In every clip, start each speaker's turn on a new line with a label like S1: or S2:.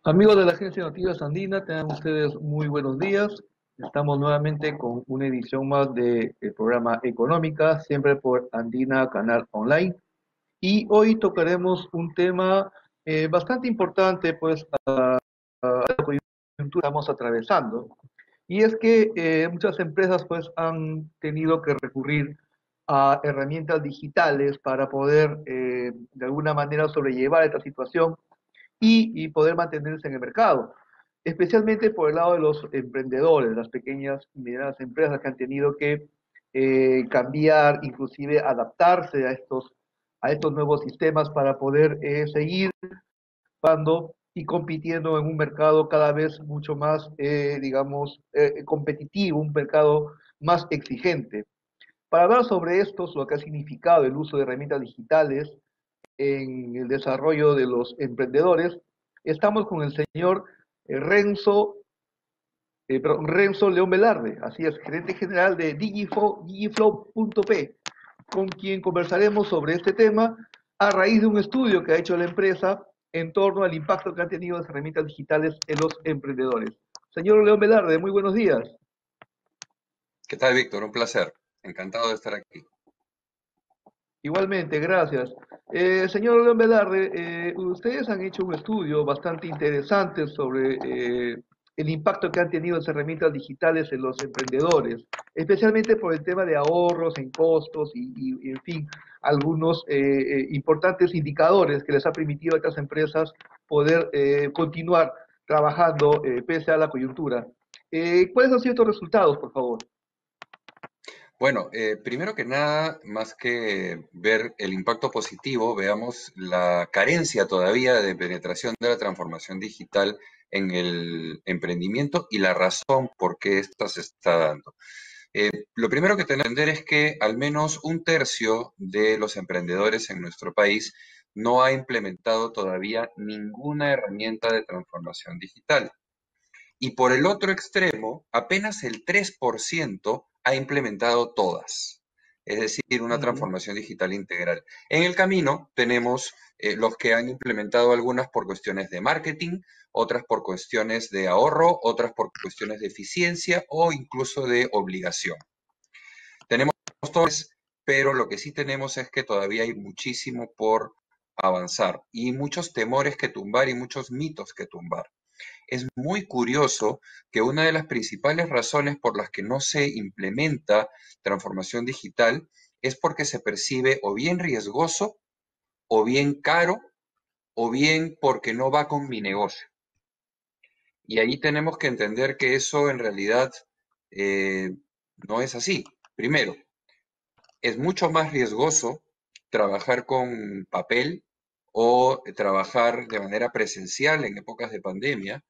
S1: Amigos de la Agencia de Noticias Andina, tengan ustedes muy buenos días. Estamos nuevamente con una edición más del programa Económica, siempre por Andina Canal Online. Y hoy tocaremos un tema bastante importante, pues, a la coyuntura que estamos atravesando. Y es que muchas empresas, pues, han tenido que recurrir a herramientas digitales para poder, de alguna manera, sobrellevar esta situación y poder mantenerse en el mercado, especialmente por el lado de los emprendedores, las pequeñas y medianas empresas que han tenido que cambiar, inclusive adaptarse a estos nuevos sistemas para poder seguir participando y compitiendo en un mercado cada vez mucho más, digamos, competitivo, un mercado más exigente. Para hablar sobre esto, lo que ha significado el uso de herramientas digitales en el desarrollo de los emprendedores, estamos con el señor Renzo León Velarde, así es, gerente general de Digiflow.p, con quien conversaremos sobre este tema a raíz de un estudio que ha hecho la empresa en torno al impacto que han tenido las herramientas digitales en los emprendedores. Señor León Velarde, muy buenos días.
S2: ¿Qué tal, Víctor? Un placer. Encantado de estar aquí.
S1: Igualmente, gracias. Señor León Velarde, ustedes han hecho un estudio bastante interesante sobre el impacto que han tenido las herramientas digitales en los emprendedores, especialmente por el tema de ahorros en costos en fin, algunos importantes indicadores que les ha permitido a estas empresas poder continuar trabajando pese a la coyuntura. ¿Cuáles han sido estos resultados, por favor?
S2: Bueno, primero que nada, más que ver el impacto positivo, veamos la carencia todavía de penetración de la transformación digital en el emprendimiento y la razón por qué esta se está dando. Lo primero que tenemos que entender es que al menos un tercio de los emprendedores en nuestro país no ha implementado todavía ninguna herramienta de transformación digital. Y por el otro extremo, apenas el 3% ha implementado todas, es decir, una
S1: Ujú.
S2: transformación digital integral. En el camino tenemos los que han implementado algunas por cuestiones de marketing, otras por cuestiones de ahorro, otras por cuestiones de eficiencia o incluso de obligación. Tenemos todos, pero lo que sí tenemos es que todavía hay muchísimo por avanzar y muchos temores que tumbar y muchos mitos que tumbar. Es muy curioso que una de las principales razones por las que no se implementa transformación digital es porque se percibe o bien riesgoso, o bien caro, o bien porque no va con mi negocio. Y ahí tenemos que entender que eso en realidad eh, no es así. Primero, es mucho más riesgoso trabajar con papel o trabajar de manera presencial en épocas de pandemia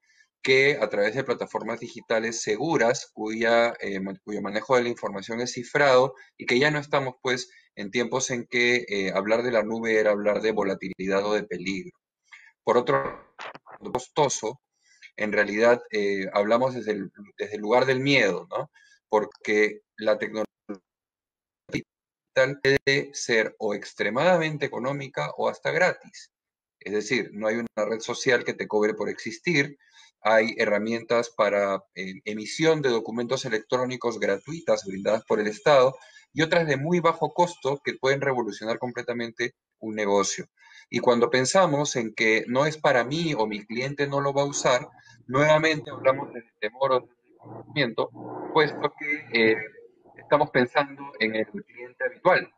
S2: que a través de plataformas digitales seguras cuyo manejo de la información es cifrado y que ya no estamos pues en tiempos en que hablar de la nube era hablar de volatilidad o de peligro. Por otro lado, costoso, en realidad hablamos desde el lugar del miedo, ¿no? Porque la tecnología puede ser o extremadamente económica o hasta gratis. Es decir, no hay una red social que te cobre por existir, hay herramientas para emisión de documentos electrónicos gratuitas brindadas por el Estado y otras de muy bajo costo que pueden revolucionar completamente un negocio. Y cuando pensamos en que no es para mí o mi cliente no lo va a usar, nuevamente hablamos de temor o de desconocimiento, puesto que estamos pensando en el cliente habitual,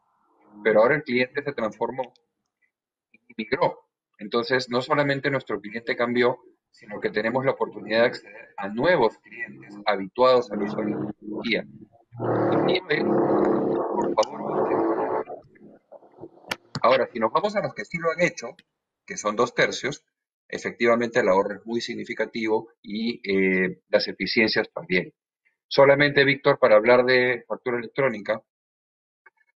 S2: pero ahora el cliente se transformó y migró. Entonces, no solamente nuestro cliente cambió, sino que tenemos la oportunidad de acceder a nuevos clientes habituados al uso de la tecnología. El mío es, por favor, usen nuestra tecnología. Ahora, si nos vamos a los que sí lo han hecho, que son dos tercios, efectivamente el ahorro es muy significativo y las eficiencias también. Solamente, Víctor, para hablar de factura electrónica,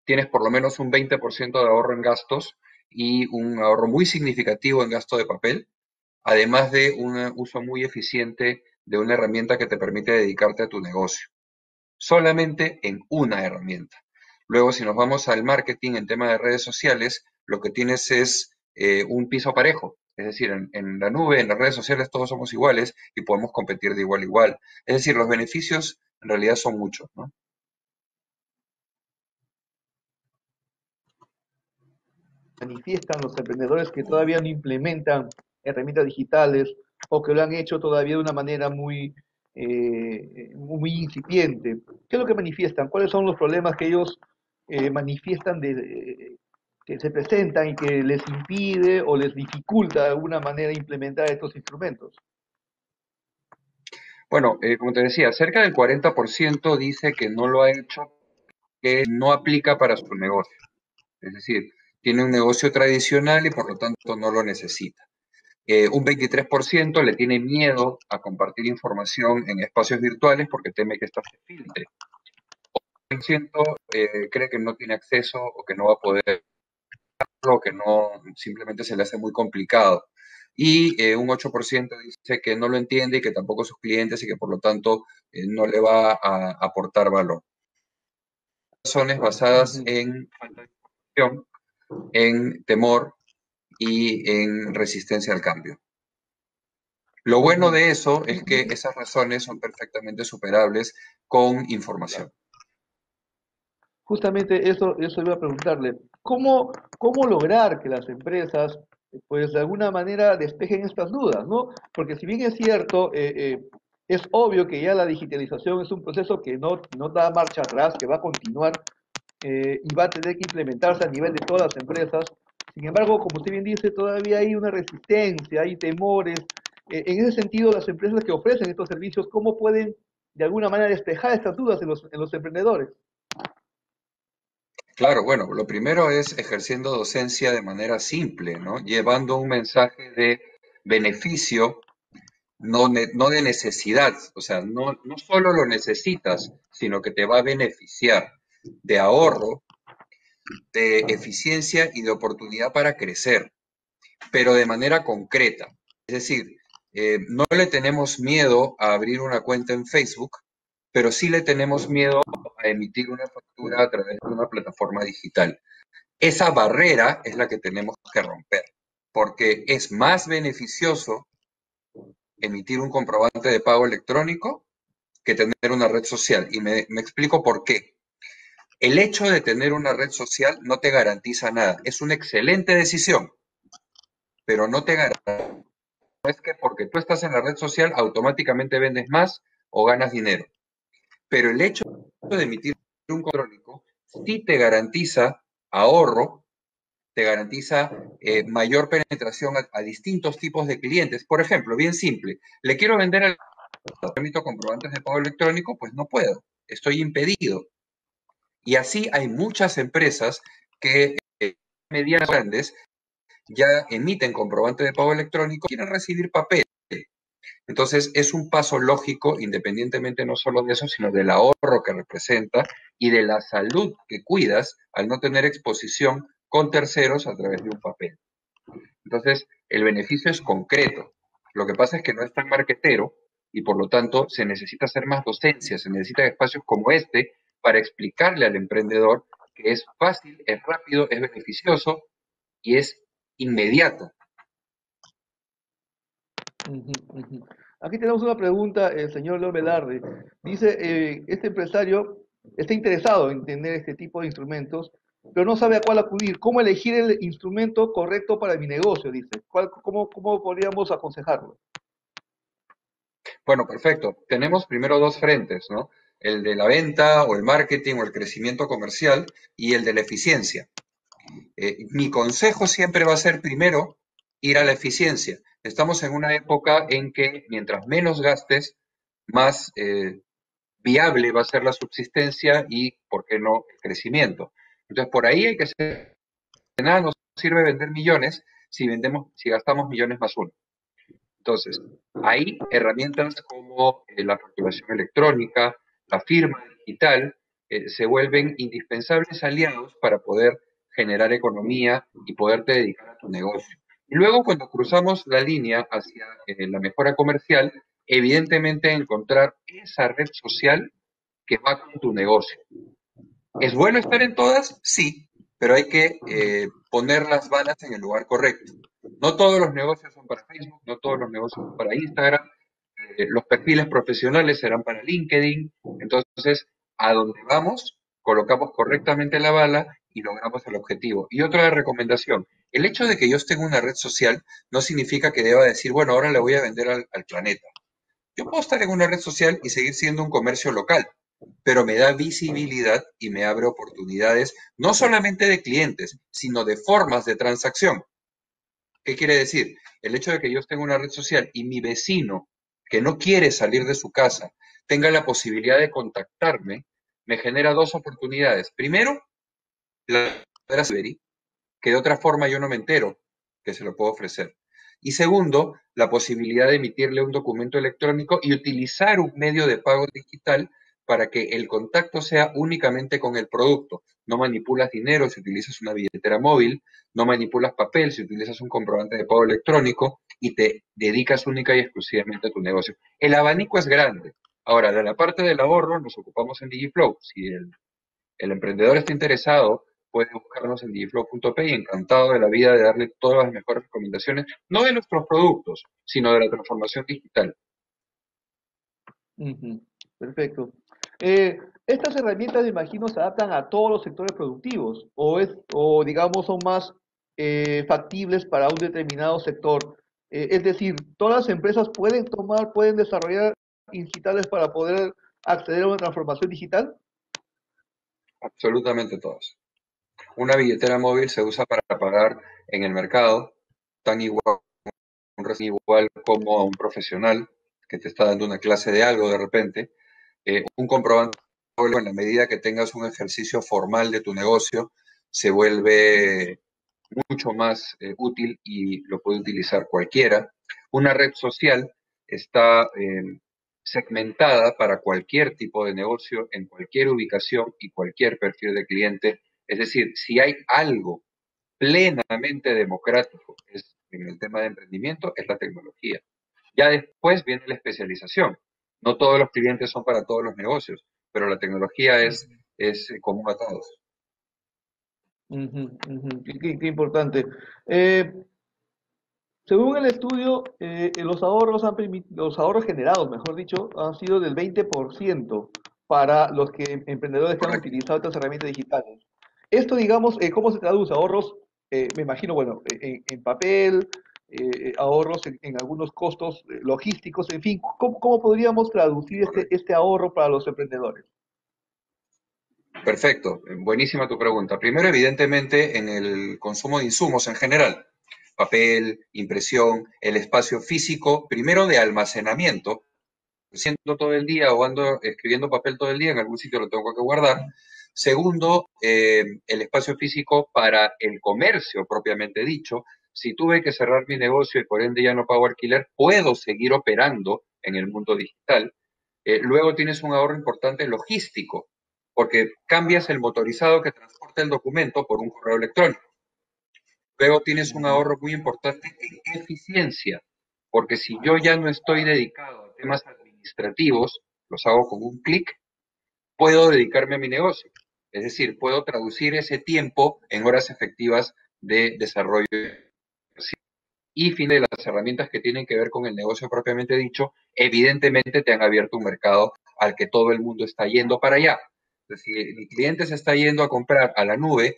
S2: tienes por lo menos un 20% de ahorro en gastos y un ahorro muy significativo en gasto de papel, además de un uso muy eficiente de una herramienta que te permite dedicarte a tu negocio, solamente en una herramienta. Luego, si nos vamos al marketing en tema de redes sociales, lo que tienes es un piso parejo. Es decir, en la nube, en las redes sociales, todos somos iguales y podemos competir de igual a igual. Es decir, los beneficios en realidad son muchos, ¿no?
S1: Manifiestan los emprendedores que todavía no implementan herramientas digitales o que lo han hecho todavía de una manera muy incipiente. ¿Qué es lo que manifiestan? ¿Cuáles son los problemas que ellos manifiestan que se presentan y que les impide o les dificulta de alguna manera implementar estos instrumentos?
S2: Bueno, como te decía, cerca del 40% dice que no lo ha hecho, que no aplica para su negocio. Es decir, tiene un negocio tradicional y por lo tanto no lo necesita. Un 23% le tiene miedo a compartir información en espacios virtuales porque teme que esta se filtre. 1% cree que no tiene acceso o que no va a poder, o que no, simplemente se le hace muy complicado. Y un 8% dice que no lo entiende y que tampoco sus clientes y que por lo tanto no le va a aportar valor. Razones basadas en falta de información, en temor y en resistencia al cambio. Lo bueno de eso es que esas razones son perfectamente superables con información.
S1: Justamente eso iba a preguntarle. ¿Cómo lograr que las empresas, pues de alguna manera despejen estas dudas, ¿no? Porque si bien es cierto, es obvio que ya la digitalización es un proceso que no da marcha atrás, que va a continuar y va a tener que implementarse a nivel de todas las empresas. Sin embargo, como usted bien dice, todavía hay una resistencia, hay temores. En ese sentido, las empresas que ofrecen estos servicios, ¿cómo pueden de alguna manera despejar estas dudas en los emprendedores?
S2: Claro, bueno, lo primero es ejerciendo docencia de manera simple, ¿no? Llevando un mensaje de beneficio, no de necesidad. O sea, no solo lo necesitas, sino que te va a beneficiar de ahorro, de eficiencia y de oportunidad para crecer, pero de manera concreta. Es decir, no le tenemos miedo a abrir una cuenta en Facebook, pero sí le tenemos miedo a emitir una factura a través de una plataforma digital. Esa barrera es la que tenemos que romper, porque es más beneficioso emitir un comprobante de pago electrónico que tener una red social. Y me explico por qué. El hecho de tener una red social no te garantiza nada. Es una excelente decisión, pero no te garantiza. No es que porque tú estás en la red social automáticamente vendes más o ganas dinero. Pero el hecho de emitir un electrónico sí te garantiza ahorro, te garantiza mayor penetración a distintos tipos de clientes. Por ejemplo, bien simple, le quiero vender al emito comprobantes de pago electrónico, pues no puedo, estoy impedido. Y así hay muchas empresas que medianas grandes ya emiten comprobante de pago electrónico y quieren recibir papel. Entonces, es un paso lógico, independientemente no solo de eso, sino del ahorro que representa y de la salud que cuidas al no tener exposición con terceros a través de un papel. Entonces, el beneficio es concreto. Lo que pasa es que no es tan marquetero y por lo tanto se necesita hacer más docencia, se necesitan espacios como este para explicarle al emprendedor que es fácil, es rápido, es beneficioso y es inmediato.
S1: Ujú, ujú. Aquí tenemos una pregunta, el señor Leo Velarde. Dice, este empresario está interesado en tener este tipo de instrumentos, pero no sabe a cuál acudir. ¿Cómo elegir el instrumento correcto para mi negocio? Dice. ¿Cómo podríamos aconsejarlo?
S2: Bueno, perfecto. Tenemos primero dos frentes, ¿no? El de la venta o el marketing o el crecimiento comercial y el de la eficiencia. Mi consejo siempre va a ser primero ir a la eficiencia. Estamos en una época en que mientras menos gastes, más viable va a ser la subsistencia y, ¿por qué no?, el crecimiento. Entonces, por ahí hay que ser, de nada nos sirve vender millones si gastamos millones más uno. Entonces, hay herramientas como la facturación electrónica, la firma digital, se vuelven indispensables aliados para poder generar economía y poderte dedicar a tu negocio. Y luego, cuando cruzamos la línea hacia la mejora comercial, evidentemente encontrar esa red social que va con tu negocio. ¿Es bueno estar en todas? Sí, pero hay que poner las balas en el lugar correcto. No todos los negocios son para Facebook, no todos los negocios son para Instagram, los perfiles profesionales serán para LinkedIn. Entonces, a donde vamos, colocamos correctamente la bala y logramos el objetivo. Y otra recomendación, el hecho de que yo esté en una red social no significa que deba decir, bueno, ahora le voy a vender al planeta. Yo puedo estar en una red social y seguir siendo un comercio local, pero me da visibilidad y me abre oportunidades no solamente de clientes, sino de formas de transacción. ¿Qué quiere decir? El hecho de que yo esté en una red social y mi vecino, que no quiere salir de su casa, tenga la posibilidad de contactarme, me genera dos oportunidades. Primero, la delivery, que de otra forma yo no me entero que se lo puedo ofrecer. Y segundo, la posibilidad de emitirle un documento electrónico y utilizar un medio de pago digital para que el contacto sea únicamente con el producto. No manipulas dinero si utilizas una billetera móvil, no manipulas papel si utilizas un comprobante de pago electrónico y te dedicas única y exclusivamente a tu negocio. El abanico es grande. Ahora, de la parte del ahorro nos ocupamos en Digiflow. Si el emprendedor está interesado, puede buscarnos en digiflow.p y encantado de la vida de darle todas las mejores recomendaciones, no de nuestros productos, sino de la transformación digital.
S1: Ujú, perfecto. Eh, Estas herramientas, me imagino, se adaptan a todos los sectores productivos o digamos, son más factibles para un determinado sector. Es decir, todas las empresas pueden desarrollar digitales para poder acceder a una transformación digital.
S2: Absolutamente todos. Una billetera móvil se usa para pagar en el mercado, tan igual como a un profesional que te está dando una clase de algo de repente. Un comprobante, en la medida que tengas un ejercicio formal de tu negocio, se vuelve mucho más útil y lo puede utilizar cualquiera. Una red social está segmentada para cualquier tipo de negocio, en cualquier ubicación y cualquier perfil de cliente. Es decir, si hay algo plenamente democrático en el tema de emprendimiento, es la tecnología. Ya después viene la especialización. No todos los clientes son para todos los negocios, pero la tecnología es común a todos.
S1: Ujú, ujú, qué importante. Eh, Según el estudio, los ahorros generados, mejor dicho, han sido del 20% para los emprendedores que han
S2: Correcto.
S1: utilizado estas herramientas digitales. Esto, digamos, ¿cómo se traduce? Ahorros, me imagino, bueno, en papel, ahorros en algunos costos logísticos, en fin, ¿cómo podríamos traducir
S2: Correcto.
S1: este ahorro para los emprendedores?
S2: Perfecto, buenísima tu pregunta. Primero, evidentemente, en el consumo de insumos en general, papel, impresión, el espacio físico, primero de almacenamiento, siendo todo el día o ando escribiendo papel todo el día, en algún sitio lo tengo que guardar. Segundo, el espacio físico para el comercio propiamente dicho. Si tuve que cerrar mi negocio y por ende ya no pago alquiler, puedo seguir operando en el mundo digital. Luego tienes un ahorro importante logístico, porque cambias el motorizado que transporta el documento por un correo electrónico. Luego tienes un
S1: Ujú,
S2: ahorro muy importante en eficiencia, porque si yo ya no estoy dedicado a temas administrativos, los hago con un clic, puedo dedicarme a mi negocio. Es decir, puedo traducir ese tiempo en horas efectivas de desarrollo y fin de las herramientas que tienen que ver con el negocio propiamente dicho, evidentemente te han abierto un mercado al que todo el mundo está yendo para allá. Entonces, si mi cliente se está yendo a comprar a la nube,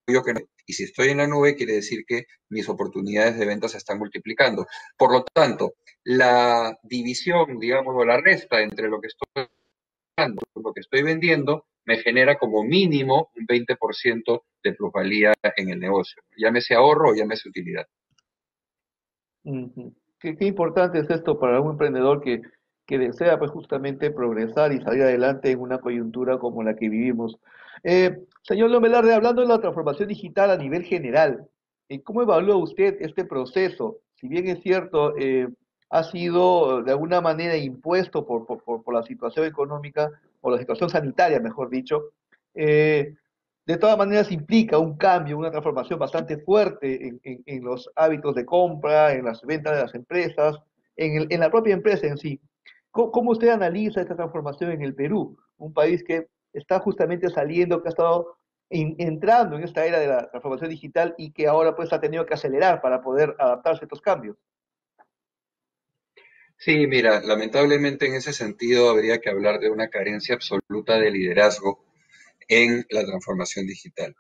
S2: yo que no. Y si estoy en la nube, quiere decir que mis oportunidades de venta se están multiplicando. Por lo tanto, la división, digamos, o la resta entre lo que estoy dando y lo que estoy vendiendo me genera como mínimo un 20% de plusvalía en el negocio. Llámese ahorro o llámese utilidad.
S1: ujú. Qué importante es esto para un emprendedor que desea pues justamente progresar y salir adelante en una coyuntura como la que vivimos. Señor Lomelarde, hablando de la transformación digital a nivel general, ¿cómo evalúa usted este proceso? Si bien es cierto, ha sido de alguna manera impuesto por la situación económica o la situación sanitaria, mejor dicho, eh, de todas maneras implica un cambio, una transformación bastante fuerte en los hábitos de compra, en las ventas de las empresas, en la propia empresa en sí. ¿Cómo usted analiza esta transformación en el Perú? Un país que está justamente saliendo, que ha estado entrando en esta era de la transformación digital y que ahora pues ha tenido que acelerar para poder adaptarse a estos cambios.
S2: Sí, mira, lamentablemente en ese sentido habría que hablar de una carencia absoluta de liderazgo en la transformación digital.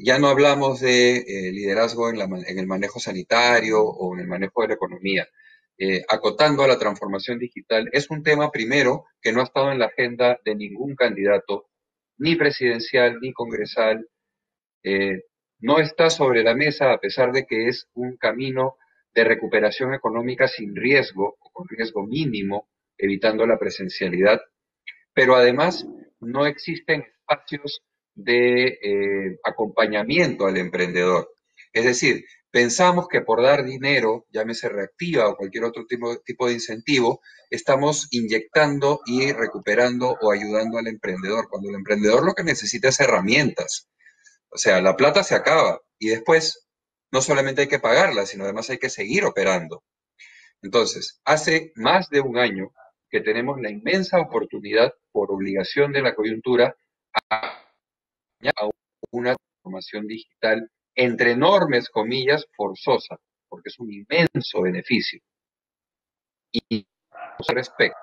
S2: Ya no hablamos de liderazgo en el manejo sanitario o en el manejo de la economía. Acotando a la transformación digital, es un tema primero que no ha estado en la agenda de ningún candidato, ni presidencial ni congresal. eh, no está sobre la mesa a pesar de que es un camino de recuperación económica sin riesgo o con riesgo mínimo, evitando la presencialidad, pero además no existen espacios de acompañamiento al emprendedor. Es decir, pensamos que por dar dinero, llámese reactiva o cualquier otro tipo de incentivo, estamos inyectando y recuperando o ayudando al emprendedor, cuando el emprendedor lo que necesita es herramientas. O sea, la plata se acaba y después no solamente hay que pagarla, sino además hay que seguir operando. Entonces, hace más de un año que tenemos la inmensa oportunidad, por obligación de la coyuntura, a una transformación digital, entre enormes comillas, forzosa, porque es un inmenso beneficio. Y respecto,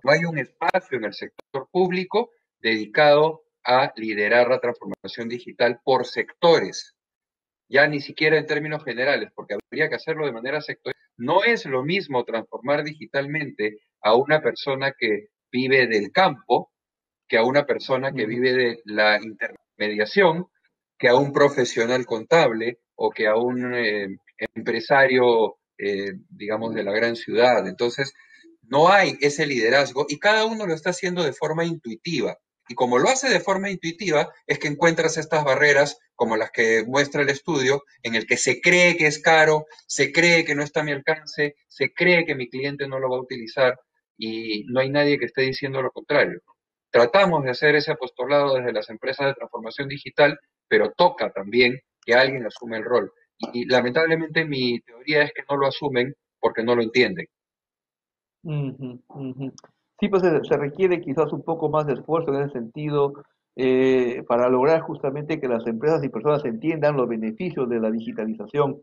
S2: no hay un espacio en el sector público dedicado a liderar la transformación digital por sectores, ya ni siquiera en términos generales, porque habría que hacerlo de manera sectorial. No es lo mismo transformar digitalmente a una persona que vive del campo que a una persona que vive de la intermediación, que a un profesional contable o que a un empresario, digamos, de la gran ciudad. Entonces, no hay ese liderazgo y cada uno lo está haciendo de forma intuitiva. Y como lo hace de forma intuitiva, es que encuentras estas barreras como las que muestra el estudio, en el que se cree que es caro, se cree que no está a mi alcance, se cree que mi cliente no lo va a utilizar y no hay nadie que esté diciendo lo contrario. Tratamos de hacer ese apostolado desde las empresas de transformación digital, pero toca también que alguien asume el rol. Y lamentablemente mi teoría es que no lo asumen porque no lo entienden.
S1: Ujú, ujú. Sí, pues se requiere quizás un poco más de esfuerzo en ese sentido para lograr justamente que las empresas y personas entiendan los beneficios de la digitalización.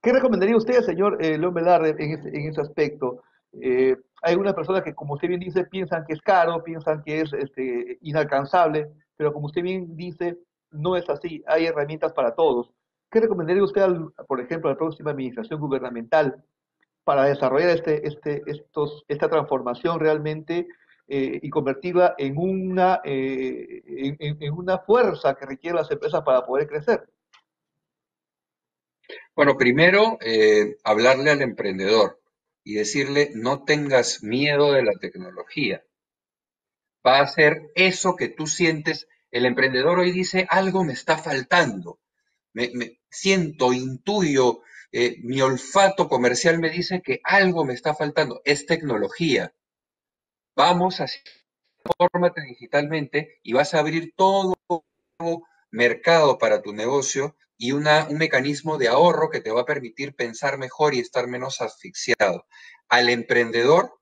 S1: ¿Qué recomendaría usted, señor León Velarde, en ese aspecto? Hay algunas personas que, como usted bien dice, piensan que es caro, piensan que es inalcanzable, pero como usted bien dice, no es así. Hay herramientas para todos. ¿Qué recomendaría usted, por ejemplo, a la próxima administración gubernamental para desarrollar esta transformación realmente y convertirla en una fuerza que requieren las empresas para poder crecer?
S2: Bueno, primero, hablarle al emprendedor y decirle, no tengas miedo de la tecnología. Va a ser eso que tú sientes. El emprendedor hoy dice, algo me está faltando. Me siento, intuyo, mi olfato comercial me dice que algo me está faltando. Es tecnología. Vamos a fórmate digitalmente y vas a abrir todo mercado para tu negocio y un mecanismo de ahorro que te va a permitir pensar mejor y estar menos asfixiado. Al emprendedor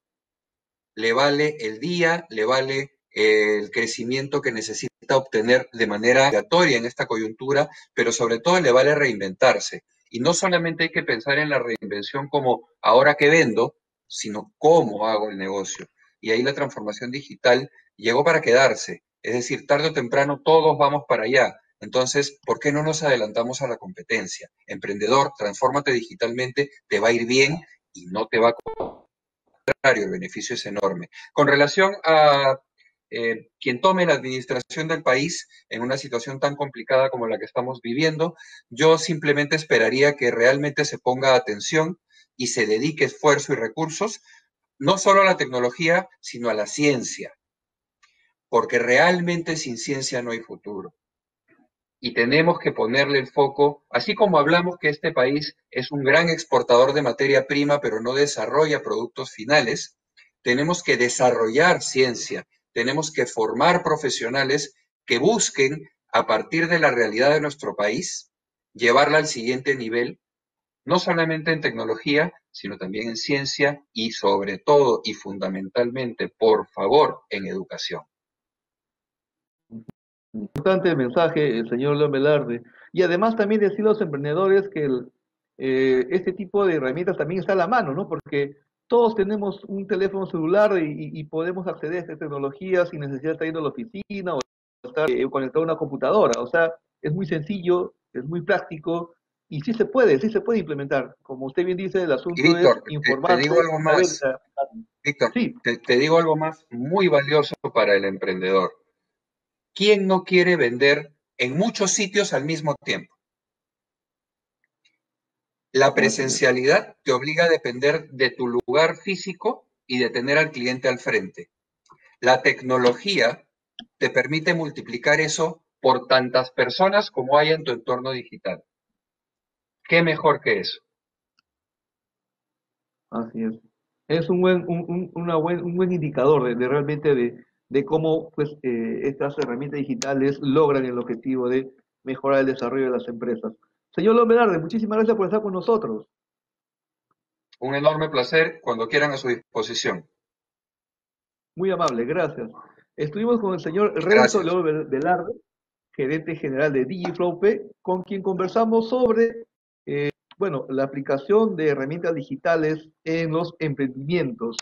S2: le vale el día, le vale el crecimiento que necesita obtener de manera obligatoria en esta coyuntura, pero sobre todo le vale reinventarse. Y no solamente hay que pensar en la reinvención como ahora que vendo, sino cómo hago el negocio. Y ahí la transformación digital llegó para quedarse. Es decir, tarde o temprano todos vamos para allá. Entonces, ¿por qué no nos adelantamos a la competencia? Emprendedor, transfórmate digitalmente, te va a ir bien y no te va a el beneficio es enorme. Con relación a quien tome la administración del país en una situación tan complicada como la que estamos viviendo, yo simplemente esperaría que realmente se ponga atención y se dedique esfuerzo y recursos, no solo a la tecnología, sino a la ciencia, porque realmente sin ciencia no hay futuro. Y tenemos que ponerle el foco, así como hablamos que este país es un gran exportador de materia prima, pero no desarrolla productos finales, tenemos que desarrollar ciencia, tenemos que formar profesionales que busquen, a partir de la realidad de nuestro país, llevarla al siguiente nivel, no solamente en tecnología, sino también en ciencia y sobre todo y fundamentalmente, por favor, en educación.
S1: Importante mensaje, el señor León Velarde. Y además también decir a los emprendedores que este tipo de herramientas también está a la mano, ¿no? Porque todos tenemos un teléfono celular y podemos acceder a estas tecnologías sin necesidad de estar yendo a la oficina o estar conectado a una computadora. O sea, es muy sencillo, es muy práctico y sí se puede implementar. Como usted bien dice, el
S2: Y
S1: asunto es
S2: Víctor, te
S1: informarse,
S2: digo algo
S1: saber.
S2: más. Víctor,
S1: Sí,
S2: te digo algo más muy valioso para el emprendedor. ¿Quién no quiere vender en muchos sitios al mismo tiempo? La
S1: así es.
S2: presencialidad te obliga a depender de tu lugar físico y de tener al cliente al frente. La tecnología te permite multiplicar eso por tantas personas como hay en tu entorno digital. ¿Qué mejor que eso?
S1: Así es. Es un buen, un buen indicador de realmente de cómo pues, estas herramientas digitales logran el objetivo de mejorar el desarrollo de las empresas. Señor Lomedarde, muchísimas gracias por estar con nosotros.
S2: Un enorme placer cuando quieran a su disposición.
S1: Muy amable, gracias. Estuvimos con el señor Renzo
S2: Gracias.
S1: León Velarde, gerente general de DigiFlowP, con quien conversamos sobre bueno, la aplicación de herramientas digitales en los emprendimientos.